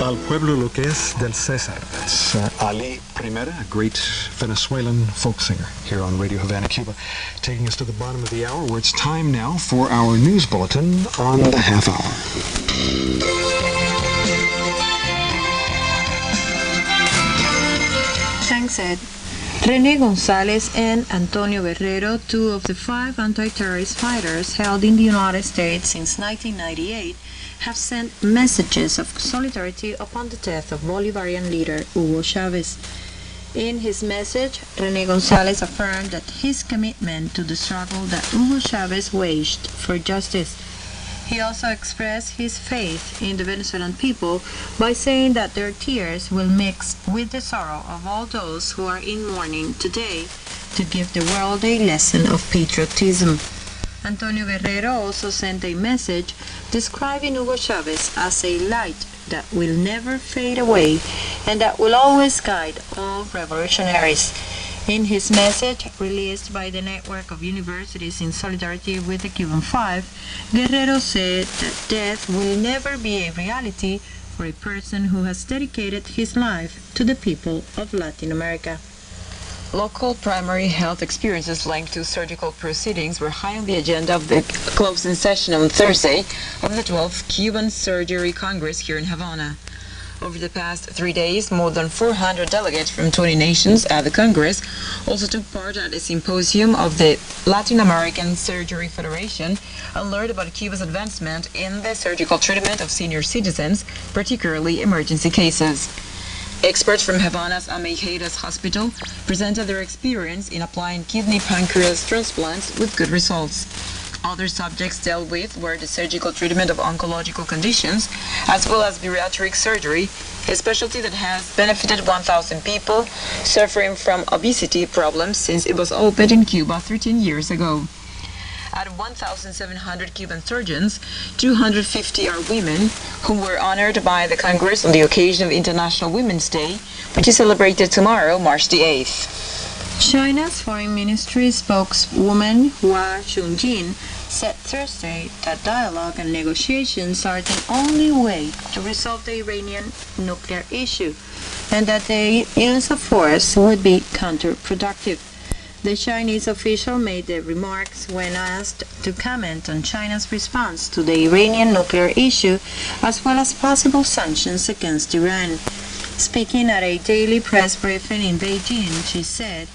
Al pueblo lo que es del César. That's Ali Primera, a great Venezuelan folk singer here on Radio Havana, Cuba, taking us to the bottom of the hour, where it's time now for our news bulletin on the half hour. Chang said, René González and Antonio Guerrero, two of the 5 anti-terrorist fighters held in the United States since 1998, have sent messages of solidarity upon the death of Bolivarian leader Hugo Chavez. In his message, René González affirmed that his commitment to the struggle that Hugo Chavez waged for justice. He also expressed his faith in the Venezuelan people by saying that their tears will mix with the sorrow of all those who are in mourning today to give the world a lesson of patriotism. Antonio Guerrero also sent a message describing Hugo Chavez as a light that will never fade away and that will always guide all revolutionaries. In his message, released by the Network of Universities in solidarity with the Cuban Five, Guerrero said that death will never be a reality for a person who has dedicated his life to the people of Latin America. Local primary health experiences linked to surgical proceedings were high on the agenda of the closing session on Thursday of the 12th Cuban Surgery Congress here in Havana. Over the past 3 days, more than 400 delegates from 20 nations at the Congress also took part at a symposium of the Latin American Surgery Federation and learned about Cuba's advancement in the surgical treatment of senior citizens, particularly emergency cases. Experts from Havana's Ameijedas Hospital presented their experience in applying kidney-pancreas transplants with good results. Other subjects dealt with were the surgical treatment of oncological conditions, as well as bariatric surgery, a specialty that has benefited 1,000 people suffering from obesity problems since it was opened in Cuba 13 years ago. Out of 1,700 Cuban surgeons, 250 are women who were honored by the Congress on the occasion of International Women's Day, which is celebrated tomorrow, March the 8th. China's Foreign Ministry spokeswoman Hua Chunying said Thursday that dialogue and negotiations are the only way to resolve the Iranian nuclear issue, and that the use of force would be counterproductive. The Chinese official made the remarks when asked to comment on China's response to the Iranian nuclear issue, as well as possible sanctions against Iran. Speaking at a daily press briefing in Beijing, she said,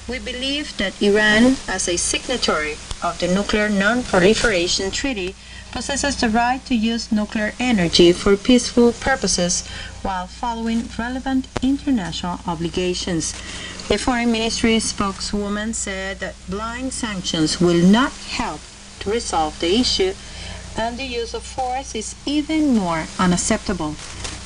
"We believe that Iran, as a signatory of the Nuclear Non-Proliferation Treaty, possesses the right to use nuclear energy for peaceful purposes while following relevant international obligations." The Foreign Ministry spokeswoman said that blind sanctions will not help to resolve the issue, and the use of force is even more unacceptable.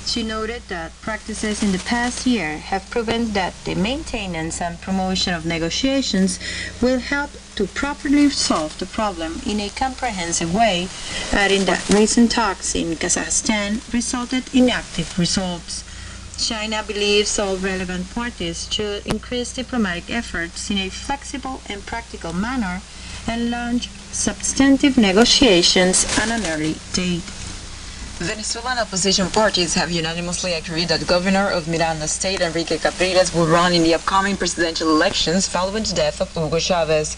She noted that practices in the past year have proven that the maintenance and promotion of negotiations will help to properly solve the problem in a comprehensive way, adding that recent talks in Kazakhstan resulted in active results. China believes all relevant parties should increase diplomatic efforts in a flexible and practical manner and launch substantive negotiations at an early date. Venezuelan opposition parties have unanimously agreed that Governor of Miranda State, Enrique Capriles, will run in the upcoming presidential elections following the death of Hugo Chavez.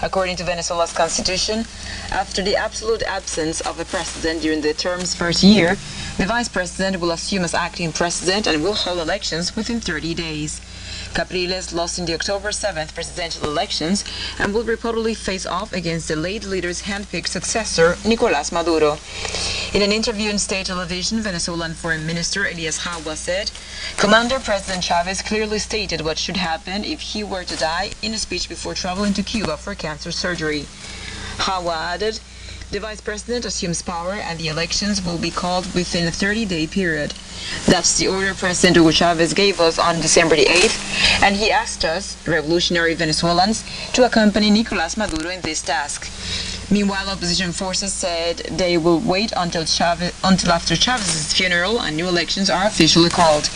According to Venezuela's constitution, after the absolute absence of a president during the term's first year, the vice president will assume as acting president and will hold elections within 30 days. Capriles lost in the October 7th presidential elections and will reportedly face off against the late leader's handpicked successor, Nicolás Maduro. In an interview on state television, Venezuelan Foreign Minister Elias Jagua said, Commander President Chavez clearly stated what should happen if he were to die in a speech before traveling to Cuba for cancer surgery. Jagua added, the vice president assumes power and the elections will be called within a 30-day period. That's the order President Hugo Chavez gave us on December the 8th, and he asked us, revolutionary Venezuelans, to accompany Nicolás Maduro in this task. Meanwhile, opposition forces said they will wait until after Chavez's funeral and new elections are officially called.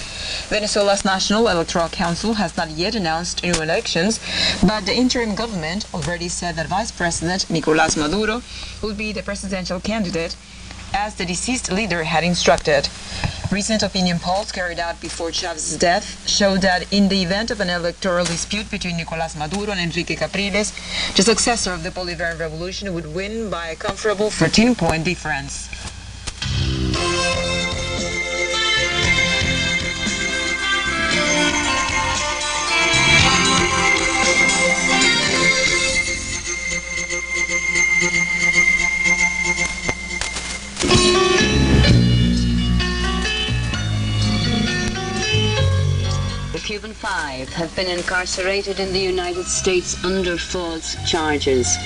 Venezuela's National Electoral Council has not yet announced new elections, but the interim government already said that Vice President Nicolás Maduro will be the presidential candidate, as the deceased leader had instructed. Recent opinion polls carried out before Chavez's death showed that in the event of an electoral dispute between Nicolás Maduro and Enrique Capriles, the successor of the Bolivarian Revolution would win by a comfortable 13-point difference. The Cuban Five have been incarcerated in the United States under false charges.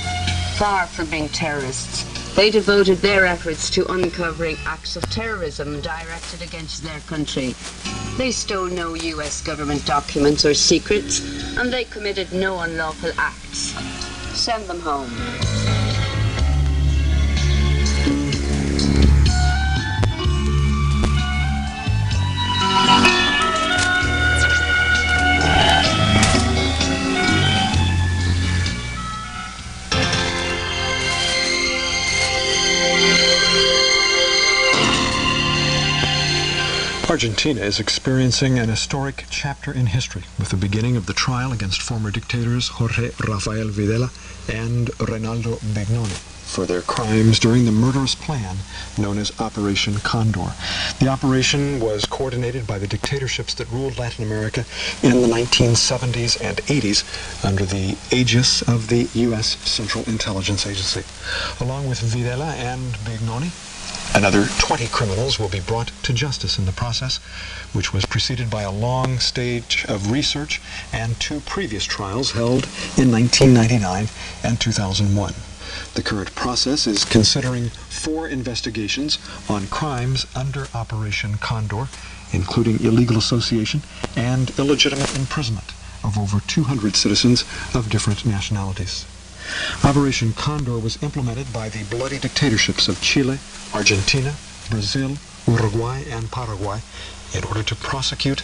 Far from being terrorists, they devoted their efforts to uncovering acts of terrorism directed against their country. They stole no U.S. government documents or secrets, and they committed no unlawful acts. Send them home. Argentina is experiencing an historic chapter in history with the beginning of the trial against former dictators Jorge Rafael Videla and Reinaldo Bignoni for their crimes during the murderous plan known as Operation Condor. The operation was coordinated by the dictatorships that ruled Latin America in the 1970s and 80s under the aegis of the U.S. Central Intelligence Agency. Along with Videla and Bignoni, another 20 criminals will be brought to justice in the process, which was preceded by a long stage of research and 2 previous trials held in 1999 and 2001. The current process is considering 4 investigations on crimes under Operation Condor, including illegal association and illegitimate imprisonment of over 200 citizens of different nationalities. Operation Condor was implemented by the bloody dictatorships of Chile, Argentina, Brazil, Uruguay, and Paraguay in order to prosecute,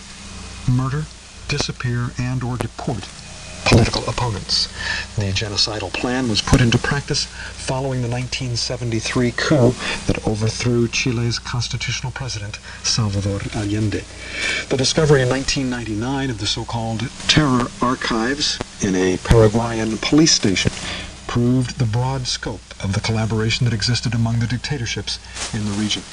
murder, disappear, and/or deport political opponents. The genocidal plan was put into practice following the 1973 coup that overthrew Chile's constitutional president, Salvador Allende. The discovery in 1999 of the so-called terror archives in a Paraguayan police station proved the broad scope of the collaboration that existed among the dictatorships in the region.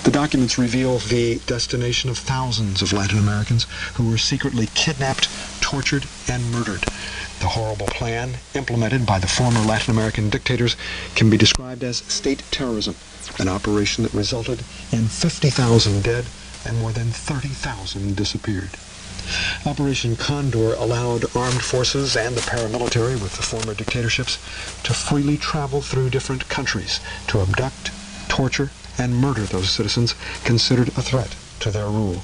The documents reveal the destination of thousands of Latin Americans who were secretly kidnapped, tortured, and murdered. The horrible plan implemented by the former Latin American dictators can be described as state terrorism, an operation that resulted in 50,000 dead and more than 30,000 disappeared. Operation Condor allowed armed forces and the paramilitary with the former dictatorships to freely travel through different countries to abduct, torture, and murder those citizens considered a threat to their rule.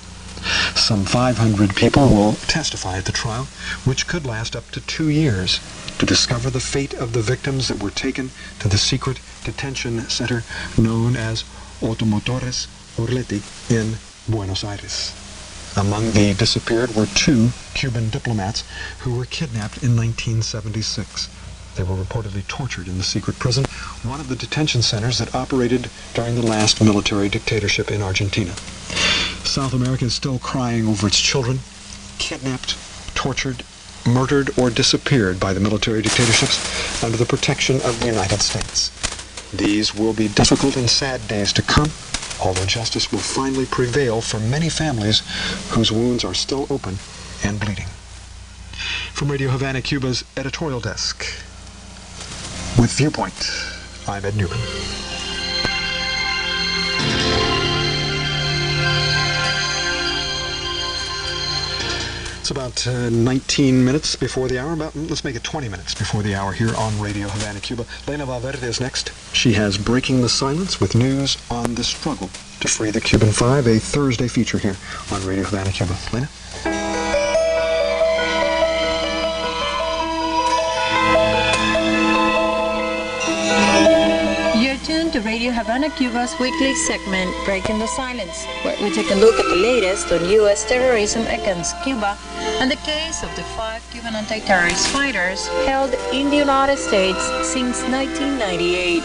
Some 500 people will testify at the trial, which could last up to 2 years, to discover the fate of the victims that were taken to the secret detention center known as Automotores Orleti in Buenos Aires. Among the disappeared were 2 Cuban diplomats who were kidnapped in 1976. They were reportedly tortured in the secret prison, one of the detention centers that operated during the last military dictatorship in Argentina. South America is still crying over its children, kidnapped, tortured, murdered, or disappeared by the military dictatorships under the protection of the United States. These will be difficult and sad days to come, although justice will finally prevail for many families whose wounds are still open and bleeding. From Radio Havana Cuba's editorial desk, with Viewpoint, I'm Ed Newman. It's about 19 minutes before the hour. Let's make it 20 minutes before the hour here on Radio Havana, Cuba. Lena Valverde is next. She has Breaking the Silence with news on the struggle to free the Cuban Five, a Thursday feature here on Radio Havana, Cuba. Lena? You're tuned to Radio Havana, Cuba's weekly segment, Breaking the Silence, where we take a look at the latest on U.S. terrorism against Cuba and the case of the 5 Cuban anti-terrorist fighters held in the United States since 1998.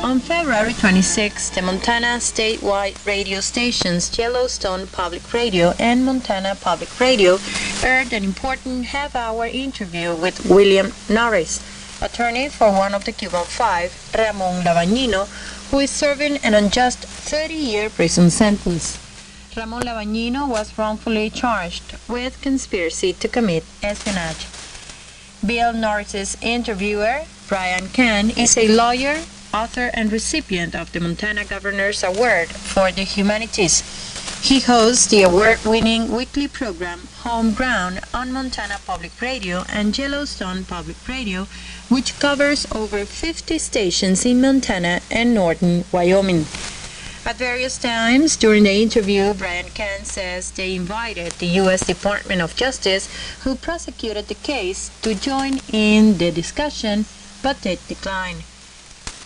On February 26, the Montana statewide radio stations Yellowstone Public Radio and Montana Public Radio aired an important half-hour interview with William Norris, attorney for one of the Cuban Five, Ramon Labañino, who is serving an unjust 30-year prison sentence. Ramon Labañino was wrongfully charged with conspiracy to commit espionage. Bill Norris's interviewer, Brian Kahn, is a lawyer, author, and recipient of the Montana Governor's Award for the Humanities. He hosts the award-winning weekly program Home Ground on Montana Public Radio and Yellowstone Public Radio, which covers over 50 stations in Montana and northern Wyoming. At various times during the interview, Brian Kahn says they invited the U.S. Department of Justice, who prosecuted the case, to join in the discussion, but they declined.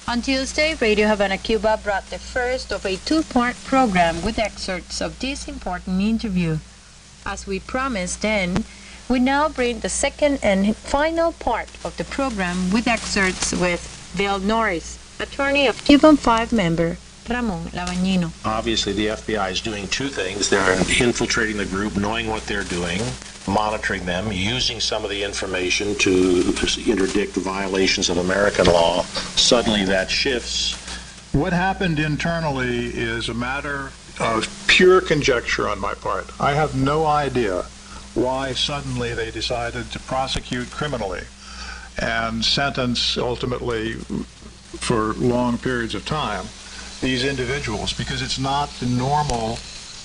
On Tuesday, Radio Havana Cuba brought the first of a two-part program with excerpts of this important interview. As we promised then, we now bring the second and final part of the program with excerpts with Bill Norris, attorney of Cuban Five member Ramon Labañino. Obviously, the FBI is doing two things. They're infiltrating the group, knowing what they're doing, monitoring them, using some of the information to interdict violations of American law. Suddenly that shifts. What happened internally is a matter of pure conjecture on my part. I have no idea why suddenly they decided to prosecute criminally and sentence ultimately for long periods of time these individuals, because it's not the normal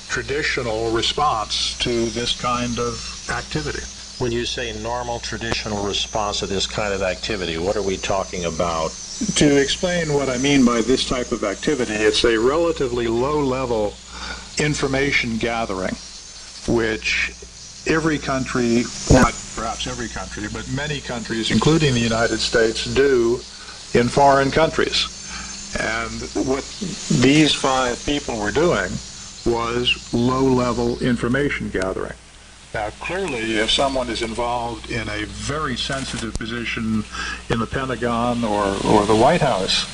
traditional response to this kind of activity. When you say normal traditional response to this kind of activity, what are we talking about? To explain what I mean by this type of activity, it's a relatively low-level information gathering, which every country, not perhaps every country, but many countries, including the United States, do in foreign countries. And what these 5 people were doing was low-level information gathering. Now, clearly, if someone is involved in a very sensitive position in the Pentagon or the White House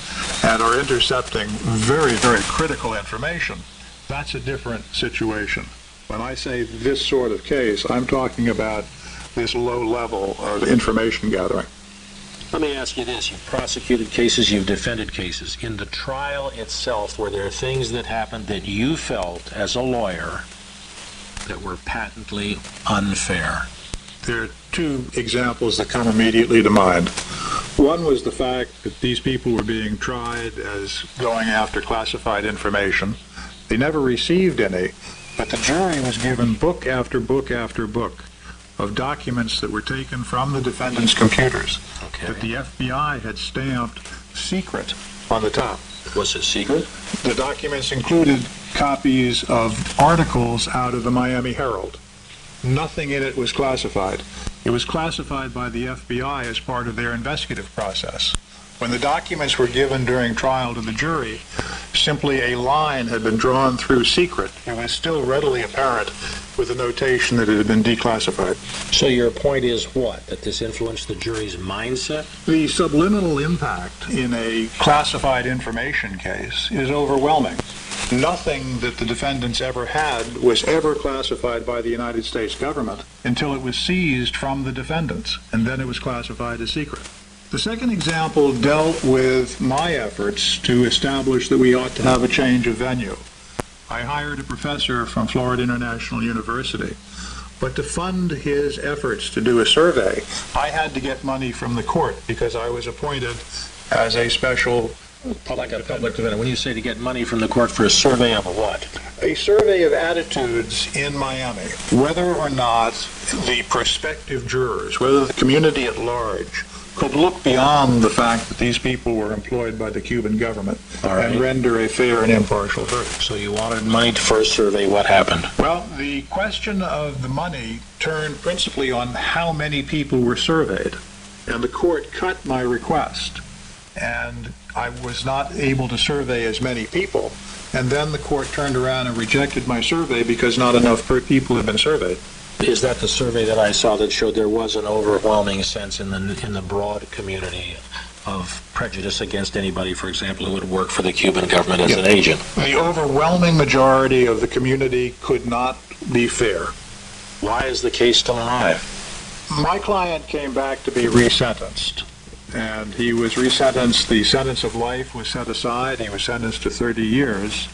and are intercepting very, very critical information, that's a different situation. When I say this sort of case, I'm talking about this low level of information gathering. Let me ask you this. You've prosecuted cases, you've defended cases. In the trial itself, were there things that happened that you felt as a lawyer that were patently unfair? There are 2 examples that come immediately to mind. One was the fact that these people were being tried as going after classified information. They never received any, but the jury was given book after book after book of documents that were taken from the defendant's computers that the FBI had stamped secret on the top. Was it secret? The documents included copies of articles out of the Miami Herald. Nothing in it was classified. It was classified by the FBI as part of their investigative process. When the documents were given during trial to the jury, simply a line had been drawn through secret. It was still readily apparent with the notation that it had been declassified. So your point is what? That this influenced the jury's mindset? The subliminal impact in a classified information case is overwhelming. Nothing that the defendants ever had was ever classified by the United States government until it was seized from the defendants, and then it was classified as secret. The second example dealt with my efforts to establish that we ought to have a change of venue. I hired a professor from Florida International University, but to fund his efforts to do a survey, I had to get money from the court because I was appointed as a special Like a public defender. When you say to get money from the court for a survey of what? A survey of attitudes in Miami, whether or not the prospective jurors, whether the community at large, could look beyond the fact that these people were employed by the Cuban government and render a fair and impartial verdict. So you wanted money for a survey. What happened? Well, the question of the money turned principally on how many people were surveyed, and the court cut my request, and I was not able to survey as many people, and then the court turned around and rejected my survey because not enough people had been surveyed. Is that the survey that I saw that showed there was an overwhelming sense in the broad community of prejudice against anybody, for example, who would work for the Cuban government as an agent? The overwhelming majority of the community could not be fair. Why is the case still alive? My client came back to be resentenced, and he was resentenced. The sentence of life was set aside. He was sentenced to 30 years.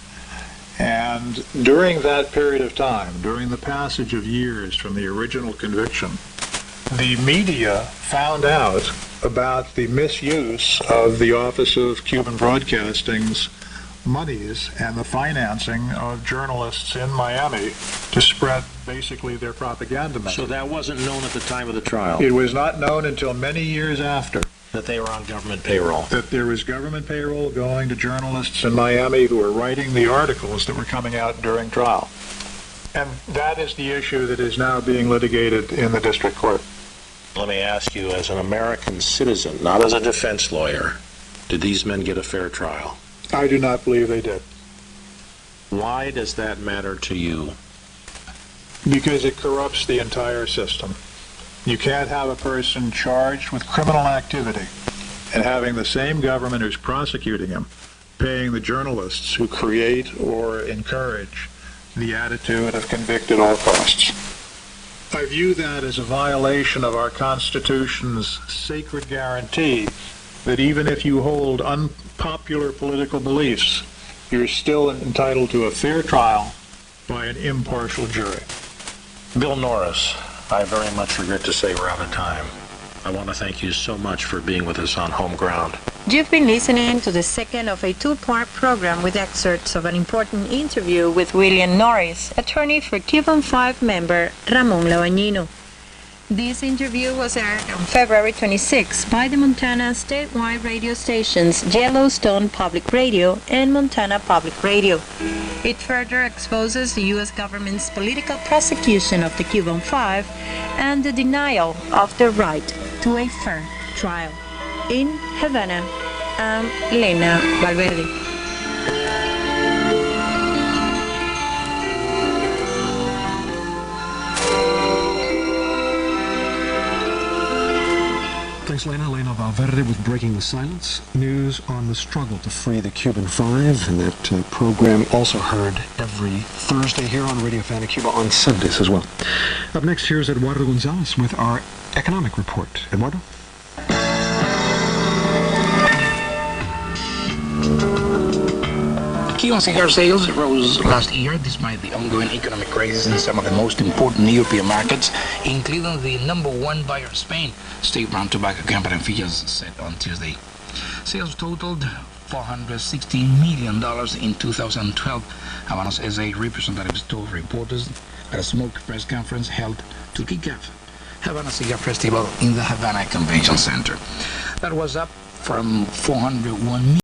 And during that period of time, during the passage of years from the original conviction, the media found out about the misuse of the Office of Cuban Broadcasting's monies and the financing of journalists in Miami to spread basically their propaganda message. So that wasn't known at the time of the trial? It was not known until many years after. That they were on government payroll? That there was government payroll going to journalists in Miami who were writing the articles that were coming out during trial. And that is the issue that is now being litigated in the district court. Let me ask you, as an American citizen, not as a defense lawyer, did these men get a fair trial? I do not believe they did. Why does that matter to you? Because it corrupts the entire system. You can't have a person charged with criminal activity and having the same government who's prosecuting him paying the journalists who create or encourage the attitude of convict at all costs. I view that as a violation of our Constitution's sacred guarantee that even if you hold unpopular political beliefs, you're still entitled to a fair trial by an impartial jury. Bill Norris, I very much regret to say we're out of time. I want to thank you so much for being with us on Home Ground. You've been listening to the second of a two-part program with excerpts of an important interview with William Norris, attorney for Cuban 5 member Ramon Labañino. This interview was aired on February 26 by the Montana statewide radio stations Yellowstone Public Radio and Montana Public Radio. It further exposes the U.S. government's political prosecution of the Cuban 5 and the denial of the right to a fair trial. In Havana, I'm Lena Valverde. Thanks, Lena. Lena Valverde with Breaking the Silence. News on the struggle to free the Cuban 5, and that program also heard every Thursday here on Radio Havana Cuba, on Sundays as well. Up next, here's Eduardo Gonzalez with our economic report. Eduardo? Cuban cigar sales rose last year despite the ongoing economic crisis in some of the most important European markets, including the #1 buyer Spain, state-run tobacco company Fijas said on Tuesday. Sales totaled $416 million in 2012, Havana's SA representatives told reporters at a smoke press conference held to kick off Havana Cigar Festival in the Havana Convention Center. That was up from $401 million